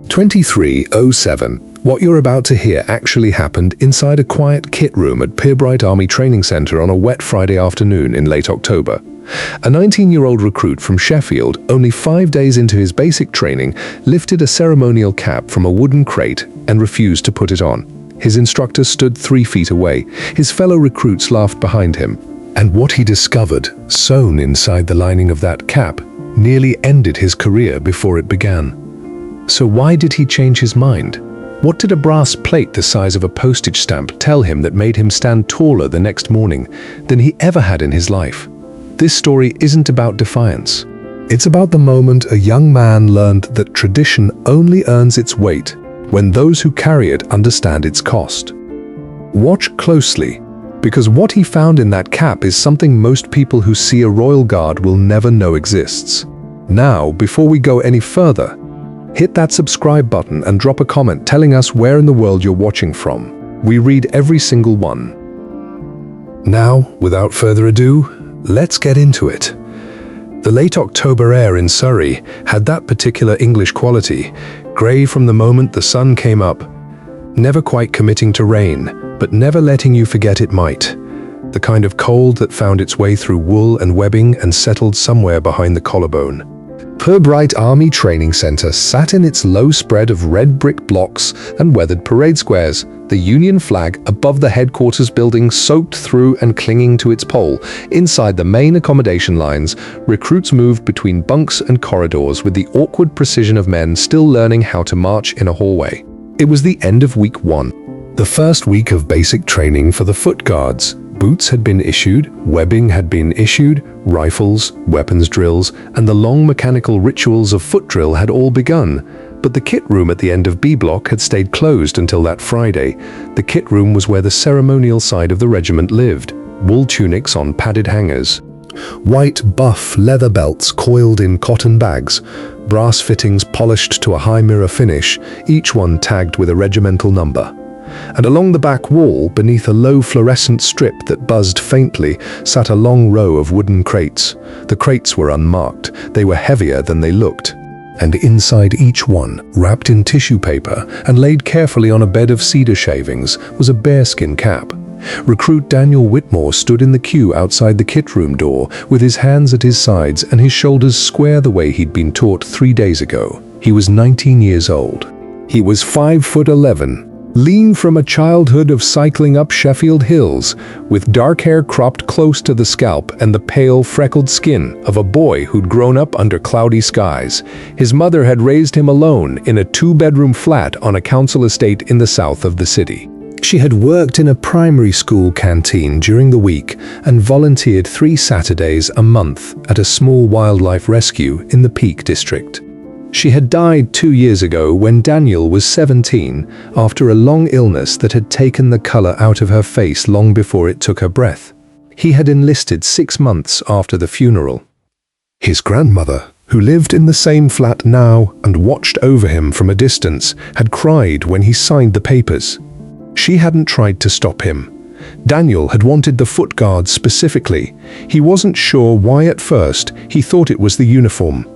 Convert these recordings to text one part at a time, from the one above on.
2307. What you're about to hear actually happened inside a quiet kit room at Pirbright Army Training Center on a wet Friday afternoon in late October. A 19-year-old recruit from Sheffield, only 5 days into his basic training, lifted a ceremonial cap from a wooden crate and refused to put it on. His instructor stood 3 feet away. His fellow recruits laughed behind him. And what he discovered, sewn inside the lining of that cap, nearly ended his career before it began. So why did he change his mind? What did a brass plate the size of a postage stamp tell him that made him stand taller the next morning than he ever had in his life? This story isn't about defiance. It's about the moment a young man learned that tradition only earns its weight when those who carry it understand its cost. Watch closely, because what he found in that cap is something most people who see a royal guard will never know exists. Now, before we go any further, hit that subscribe button and drop a comment telling us where in the world you're watching from. We read every single one. Now, without further ado, let's get into it. The late October air in Surrey had that particular English quality, grey from the moment the sun came up, never quite committing to rain, but never letting you forget it might. The kind of cold that found its way through wool and webbing and settled somewhere behind the collarbone. Pirbright Army Training Center sat in its low spread of red brick blocks and weathered parade squares, the Union flag above the headquarters building soaked through and clinging to its pole. Inside the main accommodation lines, recruits moved between bunks and corridors with the awkward precision of men still learning how to march in a hallway. It was the end of week 1, the first week of basic training for the foot guards. Boots had been issued, webbing had been issued, rifles, weapons drills, and the long mechanical rituals of foot drill had all begun. But the kit room at the end of B block had stayed closed until that Friday. The kit room was where the ceremonial side of the regiment lived, wool tunics on padded hangers, white buff leather belts coiled in cotton bags, brass fittings polished to a high mirror finish, each one tagged with a regimental number. And along the back wall, beneath a low fluorescent strip that buzzed faintly, sat a long row of wooden crates. The crates were unmarked. They were heavier than they looked. And inside each one, wrapped in tissue paper and laid carefully on a bed of cedar shavings, was a bearskin cap. Recruit Daniel Whitmore stood in the queue outside the kit room door, with his hands at his sides and his shoulders square the way he'd been taught 3 days ago. He was 19 years old. He was 5'11", lean from a childhood of cycling up Sheffield Hills, with dark hair cropped close to the scalp and the pale, freckled skin of a boy who'd grown up under cloudy skies. His mother had raised him alone in a 2-bedroom flat on a council estate in the south of the city. She had worked in a primary school canteen during the week and volunteered 3 Saturdays a month at a small wildlife rescue in the Peak District. She had died 2 years ago when Daniel was 17, after a long illness that had taken the color out of her face long before it took her breath. He had enlisted 6 months after the funeral. His grandmother, who lived in the same flat now and watched over him from a distance, had cried when he signed the papers. She hadn't tried to stop him. Daniel had wanted the foot guards specifically. He wasn't sure why at first. He thought it was the uniform,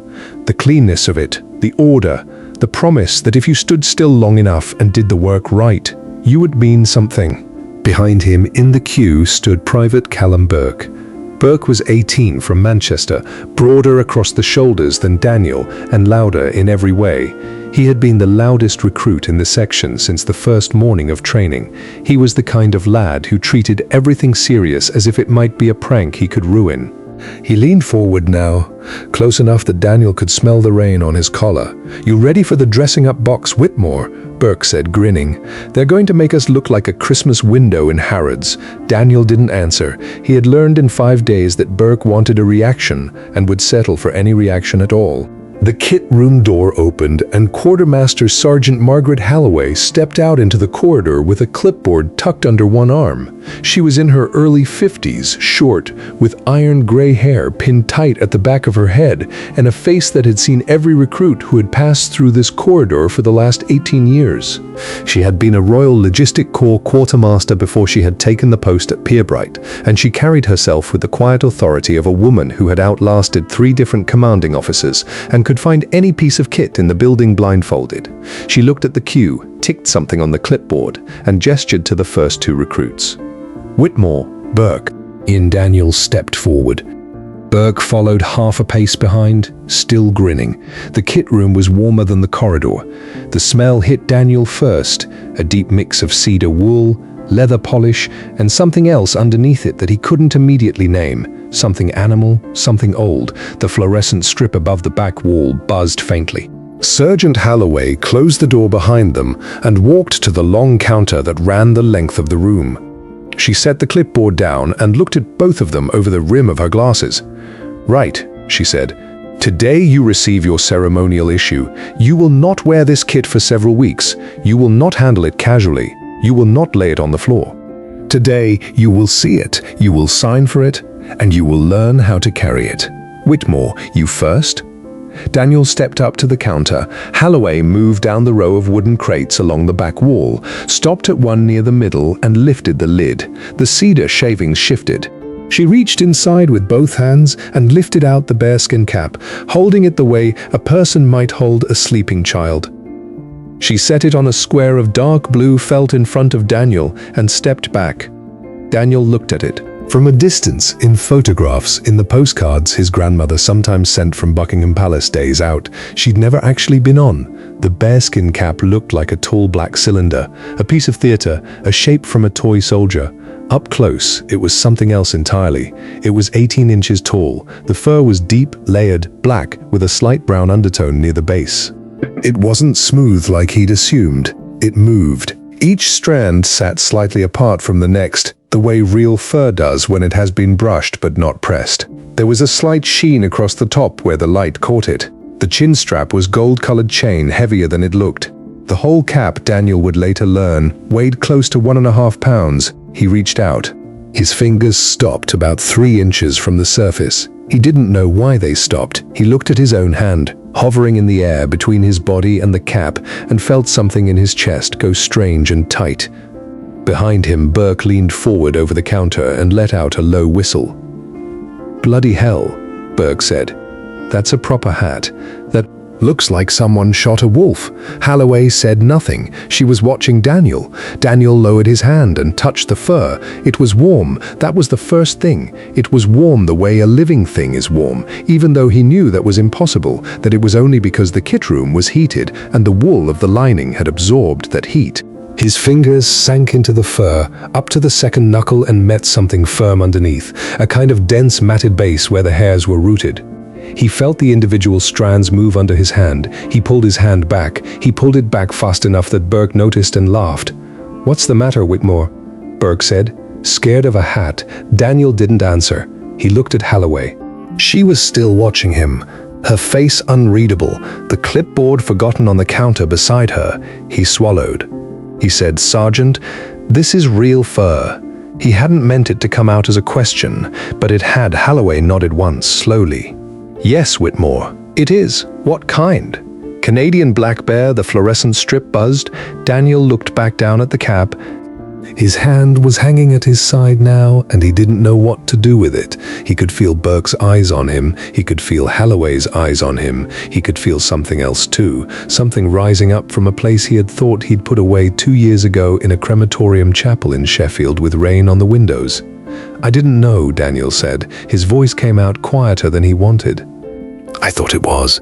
the cleanness of it, the order, the promise that if you stood still long enough and did the work right, you would mean something. Behind him in the queue stood Private Callum Burke. Burke was 18, from Manchester, broader across the shoulders than Daniel and louder in every way. He had been the loudest recruit in the section since the first morning of training. He was the kind of lad who treated everything serious as if it might be a prank he could ruin. He leaned forward now, close enough that Daniel could smell the rain on his collar. "You ready for the dressing up box, Whitmore?" Burke said, grinning. "They're going to make us look like a Christmas window in Harrods." Daniel didn't answer. He had learned in 5 days that Burke wanted a reaction and would settle for any reaction at all. The kit room door opened and Quartermaster Sergeant Margaret Halloway stepped out into the corridor with a clipboard tucked under one arm. She was in her early 50s, short, with iron gray hair pinned tight at the back of her head, and a face that had seen every recruit who had passed through this corridor for the last 18 years. She had been a Royal Logistic Corps quartermaster before she had taken the post at Pirbright, and she carried herself with the quiet authority of a woman who had outlasted 3 different commanding officers and could find any piece of kit in the building blindfolded. She looked at the queue, ticked something on the clipboard, and gestured to the first two recruits. Whitmore, Burke. Ian Daniels stepped forward. Burke followed half a pace behind, still grinning. The kit room was warmer than the corridor. The smell hit Daniel first, a deep mix of cedar wool, leather polish, and something else underneath it that he couldn't immediately name. Something animal, something old. The fluorescent strip above the back wall buzzed faintly. Sergeant Halloway closed the door behind them and walked to the long counter that ran the length of the room. She set the clipboard down and looked at both of them over the rim of her glasses. "Right," she said. "Today you receive your ceremonial issue. You will not wear this kit for several weeks. You will not handle it casually. You will not lay it on the floor. Today you will see it, you will sign for it, and you will learn how to carry it. Whitmore, you first?" Daniel stepped up to the counter. Halloway moved down the row of wooden crates along the back wall, stopped at one near the middle, and lifted the lid. The cedar shavings shifted. She reached inside with both hands and lifted out the bearskin cap, holding it the way a person might hold a sleeping child. She set it on a square of dark blue felt in front of Daniel and stepped back. Daniel looked at it. From a distance, in photographs, in the postcards his grandmother sometimes sent from Buckingham Palace days out, she'd never actually been on. The bearskin cap looked like a tall black cylinder, a piece of theatre, a shape from a toy soldier. Up close, it was something else entirely. It was 18 inches tall. The fur was deep, layered, black, with a slight brown undertone near the base. It wasn't smooth like he'd assumed. It moved. Each strand sat slightly apart from the next, the way real fur does when it has been brushed but not pressed. There was a slight sheen across the top where the light caught it. The chin strap was gold-colored chain, heavier than it looked. The whole cap, Daniel would later learn, weighed close to 1.5 pounds. He reached out. His fingers stopped about 3 inches from the surface. He didn't know why they stopped. He looked at his own hand, hovering in the air between his body and the cap, and felt something in his chest go strange and tight. Behind him, Burke leaned forward over the counter and let out a low whistle. "Bloody hell," Burke said. "That's a proper hat. That looks like someone shot a wolf." Halloway said nothing. She was watching Daniel. Daniel lowered his hand and touched the fur. It was warm. That was the first thing. It was warm the way a living thing is warm, even though he knew that was impossible, that it was only because the kit room was heated and the wool of the lining had absorbed that heat. His fingers sank into the fur, up to the second knuckle, and met something firm underneath, a kind of dense matted base where the hairs were rooted. He felt the individual strands move under his hand. He pulled his hand back. He pulled it back fast enough that Burke noticed and laughed. "What's the matter, Whitmore?" Burke said. Scared of a hat, Daniel didn't answer. He looked at Halloway. She was still watching him, her face unreadable, the clipboard forgotten on the counter beside her. He swallowed. He said, "Sergeant, this is real fur." He hadn't meant it to come out as a question, but it had. Halloway nodded once, slowly. "Yes, Whitmore, it is. What kind?" Canadian black bear, the fluorescent strip buzzed. Daniel looked back down at the cap. His hand was hanging at his side now, and he didn't know what to do with it. He could feel Burke's eyes on him. He could feel Halloway's eyes on him. He could feel something else too, something rising up from a place he had thought he'd put away 2 years ago in a crematorium chapel in Sheffield with rain on the windows. "I didn't know," Daniel said. His voice came out quieter than he wanted. "I thought it was.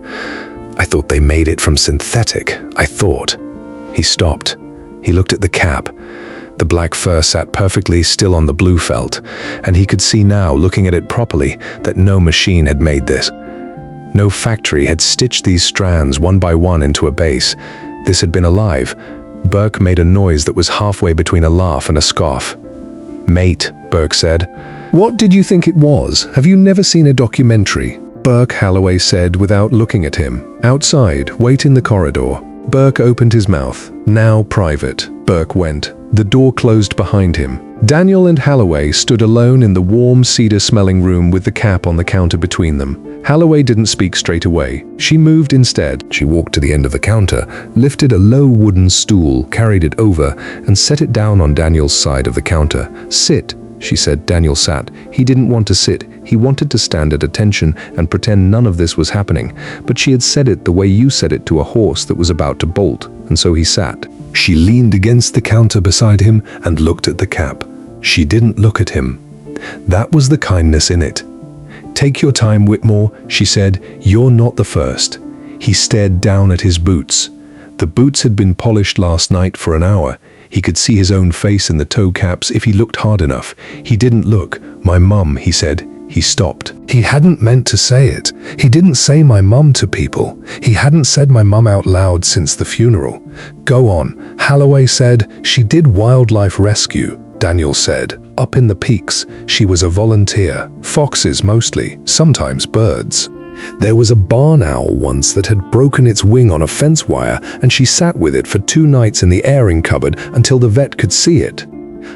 I thought they made it from synthetic. I thought." He stopped. He looked at the cap. The black fur sat perfectly still on the blue felt, and he could see now, looking at it properly, that no machine had made this. No factory had stitched these strands one by one into a base. This had been alive. Burke made a noise that was halfway between a laugh and a scoff. "Mate," Burke said. "What did you think it was? Have you never seen a documentary?" Burke, Halloway said without looking at him. "Outside, wait in the corridor." Burke opened his mouth. "Now private." Burke went. The door closed behind him. Daniel and Halloway stood alone in the warm, cedar-smelling room with the cap on the counter between them. Halloway didn't speak straight away. She moved instead. She walked to the end of the counter, lifted a low wooden stool, carried it over, and set it down on Daniel's side of the counter. "Sit," she said. Daniel sat. He didn't want to sit. He wanted to stand at attention and pretend none of this was happening, but she had said it the way you said it to a horse that was about to bolt, and so he sat. She leaned against the counter beside him and looked at the cap. She didn't look at him. That was the kindness in it. "Take your time, Whitmore," she said. "You're not the first." He stared down at his boots. The boots had been polished last night for an hour. He could see his own face in the toe caps if he looked hard enough. He didn't look. "My mum," he said. He stopped. He hadn't meant to say it. He didn't say my mum to people. He hadn't said my mum out loud since the funeral. "Go on," Holloway said. "She did wildlife rescue," Daniel said. "Up in the peaks. She was a volunteer. Foxes mostly, sometimes birds. There was a barn owl once that had broken its wing on a fence wire, and she sat with it for 2 nights in the airing cupboard until the vet could see it."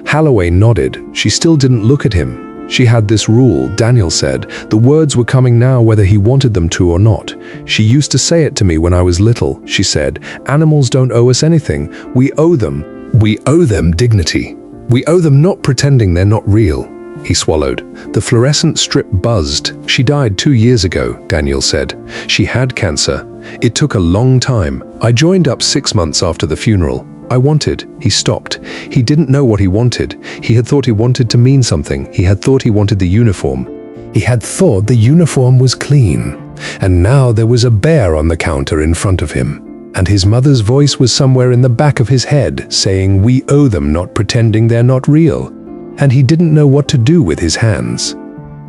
Holloway nodded. She still didn't look at him. She had this rule, Daniel said. The words were coming now whether he wanted them to or not. "She used to say it to me when I was little," she said. "Animals don't owe us anything. We owe them. We owe them dignity. We owe them not pretending they're not real." He swallowed. The fluorescent strip buzzed. "She died 2 years ago," Daniel said. "She had cancer. It took a long time. I joined up 6 months after the funeral. I wanted." He stopped. He didn't know what he wanted. He had thought he wanted to mean something. He had thought he wanted the uniform. He had thought the uniform was clean. And now there was a bear on the counter in front of him. And his mother's voice was somewhere in the back of his head, saying, "We owe them, not pretending they're not real." And he didn't know what to do with his hands.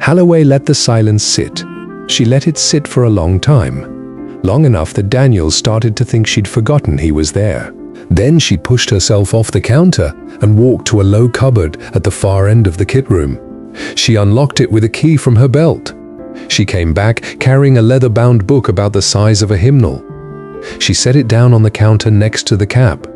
Holloway let the silence sit. She let it sit for a long time. Long enough that Daniel started to think she'd forgotten he was there. Then she pushed herself off the counter and walked to a low cupboard at the far end of the kit room. She unlocked it with a key from her belt. She came back carrying a leather-bound book about the size of a hymnal. She set it down on the counter next to the cap.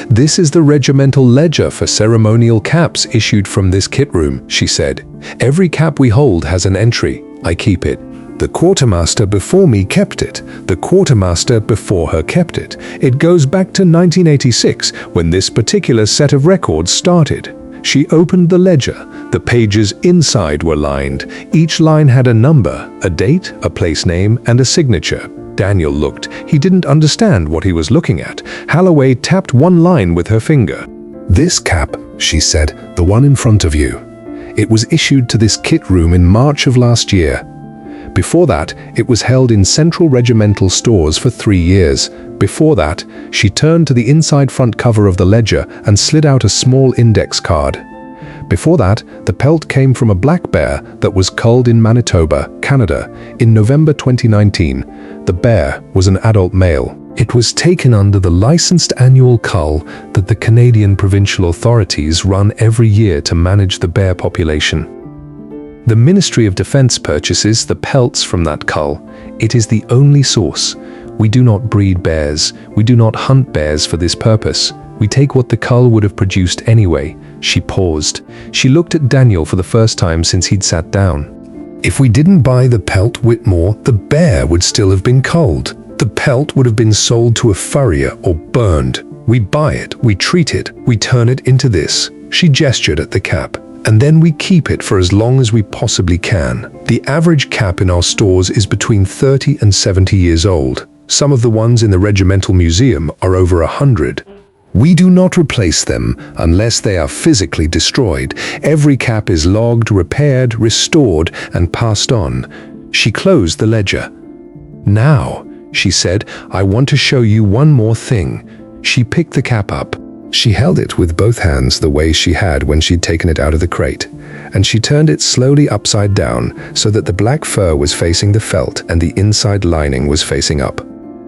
"This is the regimental ledger for ceremonial caps issued from this kit room," she said. "Every cap we hold has an entry. I keep it. The quartermaster before me kept it. The quartermaster before her kept it. It goes back to 1986, when this particular set of records started." She opened the ledger. The pages inside were lined. Each line had a number, a date, a place name, and a signature. Daniel looked. He didn't understand what he was looking at. Holloway tapped one line with her finger. "This cap," she said, "the one in front of you. It was issued to this kit room in March of last year. Before that, it was held in central regimental stores for 3 years. Before that," she turned to the inside front cover of the ledger and slid out a small index card. "Before that, the pelt came from a black bear that was culled in Manitoba, Canada, in November 2019. The bear was an adult male. It was taken under the licensed annual cull that the Canadian provincial authorities run every year to manage the bear population. The Ministry of Defence purchases the pelts from that cull. It is the only source. We do not breed bears. We do not hunt bears for this purpose. We take what the cull would have produced anyway." She paused. She looked at Daniel for the first time since he'd sat down. "If we didn't buy the pelt, Whitmore, the bear would still have been culled. The pelt would have been sold to a furrier or burned. We buy it, we treat it, we turn it into this." She gestured at the cap. "And then we keep it for as long as we possibly can. The average cap in our stores is between 30 and 70 years old. Some of the ones in the Regimental Museum are over 100. We do not replace them unless they are physically destroyed. Every cap is logged, repaired, restored, and passed on." She closed the ledger. "Now," she said, "I want to show you one more thing." She picked the cap up. She held it with both hands the way she had when she'd taken it out of the crate, and she turned it slowly upside down so that the black fur was facing the felt and the inside lining was facing up.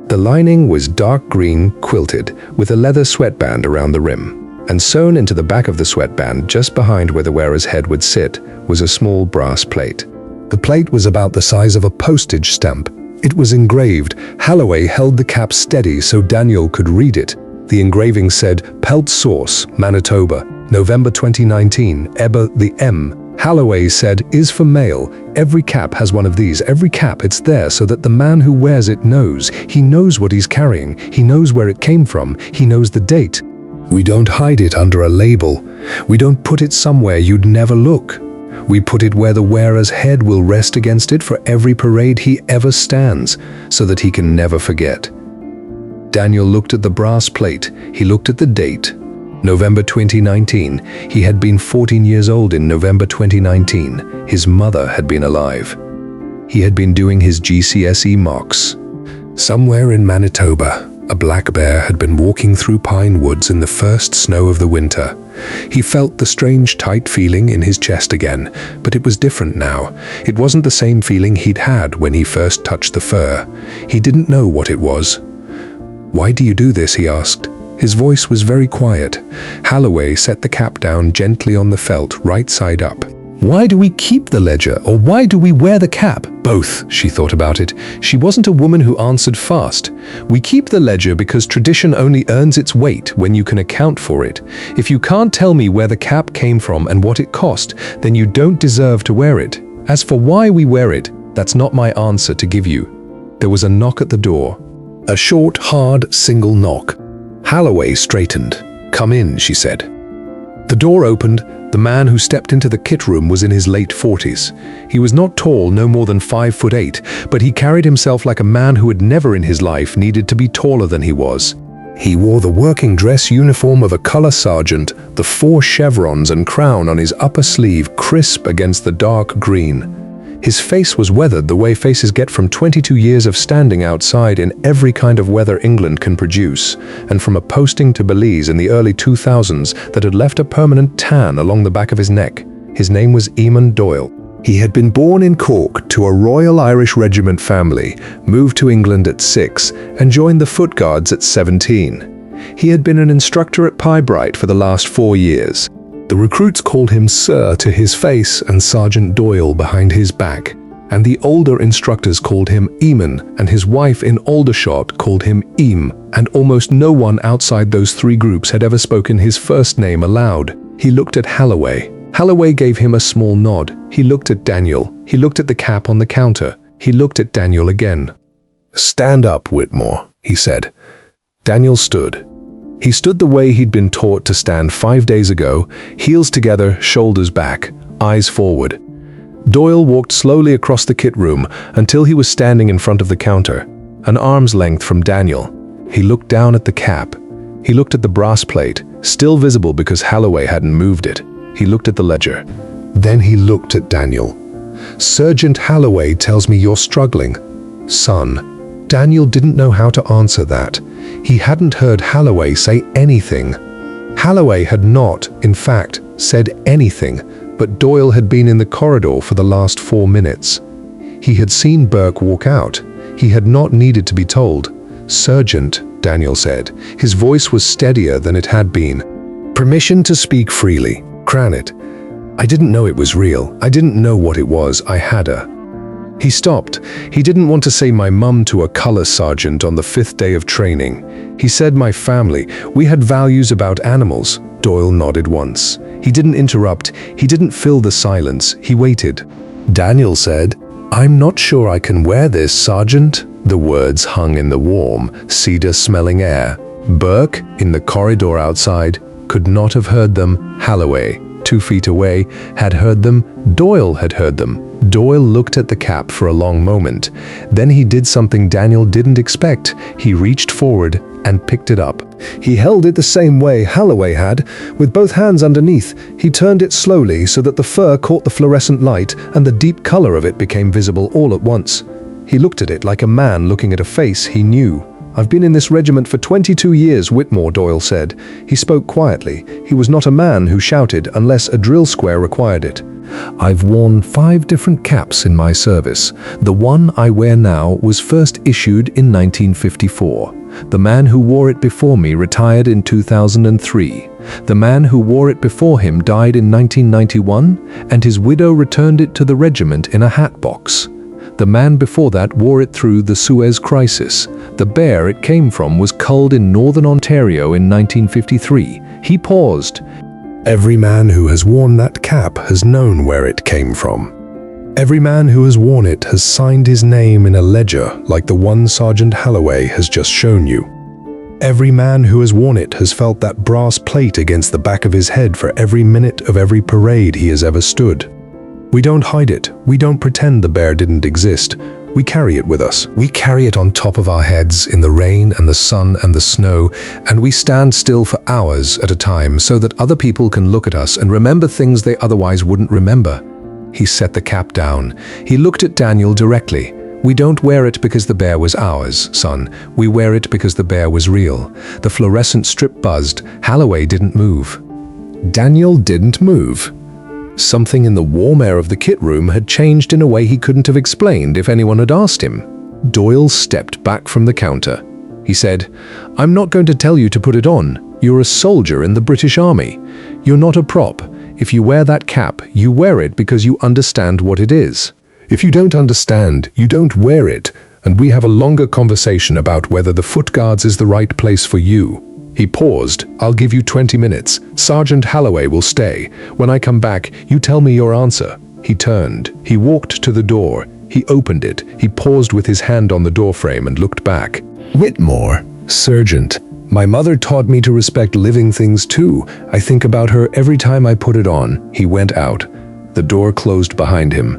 The lining was dark green, quilted, with a leather sweatband around the rim, and sewn into the back of the sweatband, just behind where the wearer's head would sit, was a small brass plate. The plate was about the size of a postage stamp. It was engraved. Holloway held the cap steady so Daniel could read it. The engraving said, "Pelt Source, Manitoba, November 2019, Eber the M." Holloway said, "Is for male. Every cap has one of these. Every cap, it's there so that the man who wears it knows. He knows what he's carrying. He knows where it came from. He knows the date. We don't hide it under a label. We don't put it somewhere you'd never look." We put it where the wearer's head will rest against it for every parade he ever stands, so that he can never forget. Daniel looked at the brass plate. He looked at the date. November 2019. He had been 14 years old in November 2019. His mother had been alive. He had been doing his GCSE mocks. Somewhere in Manitoba, a black bear had been walking through pine woods in the first snow of the winter. He felt the strange tight feeling in his chest again, but it was different now. It wasn't the same feeling he'd had when he first touched the fur. He didn't know what it was. "Why do you do this?" he asked. His voice was very quiet. Holloway set the cap down gently on the felt, right side up. "Why do we keep the ledger, or why do we wear the cap?" "Both," she thought about it. She wasn't a woman who answered fast. "We keep the ledger because tradition only earns its weight when you can account for it. If you can't tell me where the cap came from and what it cost, then you don't deserve to wear it. As for why we wear it, that's not my answer to give you." There was a knock at the door. A short, hard, single knock. Holloway straightened. "Come in," she said. The door opened. The man who stepped into the kit room was in his late 40s. He was not tall, no more than 5'8", but he carried himself like a man who had never in his life needed to be taller than he was. He wore the working dress uniform of a color sergeant, the 4 chevrons and crown on his upper sleeve crisp against the dark green. His face was weathered the way faces get from 22 years of standing outside in every kind of weather England can produce, and from a posting to Belize in the early 2000s that had left a permanent tan along the back of his neck. His name was Eamon Doyle. He had been born in Cork to a Royal Irish Regiment family, moved to England at 6, and joined the Foot Guards at 17. He had been an instructor at Pyebright for the last 4 years. The recruits called him Sir to his face and Sergeant Doyle behind his back, and the older instructors called him Eamon, and his wife in Aldershot called him Eam, and almost no one outside those 3 groups had ever spoken his first name aloud. He looked at Holloway. Holloway gave him a small nod. He looked at Daniel. He looked at the cap on the counter. He looked at Daniel again. "Stand up, Whitmore," he said. Daniel stood. He stood the way he'd been taught to stand 5 days ago, heels together, shoulders back, eyes forward. Doyle walked slowly across the kit room until he was standing in front of the counter, an arm's length from Daniel. He looked down at the cap. He looked at the brass plate, still visible because Holloway hadn't moved it. He looked at the ledger. Then he looked at Daniel. "Sergeant Holloway tells me you're struggling." "Son." Daniel didn't know how to answer that. He hadn't heard Holloway say anything. Holloway had not, in fact, said anything, but Doyle had been in the corridor for the last 4 minutes. He had seen Burke walk out. He had not needed to be told. "Sergeant," Daniel said. His voice was steadier than it had been. "Permission to speak freely. Cranit. I didn't know it was real. I didn't know what it was. I had a..." He stopped. He didn't want to say my mum to a color sergeant on the 5th day of training. He said my family. We had values about animals. Doyle nodded once. He didn't interrupt. He didn't fill the silence. He waited. Daniel said, "I'm not sure I can wear this, Sergeant." The words hung in the warm, cedar-smelling air. Burke, in the corridor outside, could not have heard them. Holloway, 2 feet away, had heard them. Doyle had heard them. Doyle looked at the cap for a long moment. Then he did something Daniel didn't expect. He reached forward and picked it up. He held it the same way Holloway had, with both hands underneath. He turned it slowly so that the fur caught the fluorescent light and the deep color of it became visible all at once. He looked at it like a man looking at a face he knew. "I've been in this regiment for 22 years, Whitmore," Doyle said. He spoke quietly. He was not a man who shouted unless a drill square required it. "I've worn 5 different caps in my service. The one I wear now was first issued in 1954. The man who wore it before me retired in 2003. The man who wore it before him died in 1991, and his widow returned it to the regiment in a hat box. The man before that wore it through the Suez Crisis. The bear it came from was culled in northern Ontario in 1953. He paused. "Every man who has worn that cap has known where it came from. Every man who has worn it has signed his name in a ledger like the one Sergeant Holloway has just shown you. Every man who has worn it has felt that brass plate against the back of his head for every minute of every parade he has ever stood. We don't hide it. We don't pretend the bear didn't exist. We carry it with us. We carry it on top of our heads in the rain and the sun and the snow, and we stand still for hours at a time so that other people can look at us and remember things they otherwise wouldn't remember. He set the cap down. He looked at Daniel directly. We don't wear it because the bear was ours, son. We wear it because the bear was real. The fluorescent strip buzzed. Halloway didn't move. Daniel didn't move. Something in the warm air of the kit room had changed in a way he couldn't have explained if anyone had asked him. Doyle stepped back from the counter. He said, "I'm not going to tell you to put it on. You're a soldier in the British Army. You're not a prop. If you wear that cap, you wear it because you understand what it is. If you don't understand, you don't wear it, and we have a longer conversation about whether the Foot Guards is the right place for you." He paused. "I'll give you 20 minutes. Sergeant Halloway will stay. When I come back, you tell me your answer." He turned. He walked to the door. He opened it. He paused with his hand on the doorframe and looked back. "Whitmore, Sergeant. My mother taught me to respect living things too. I think about her every time I put it on." He went out. The door closed behind him.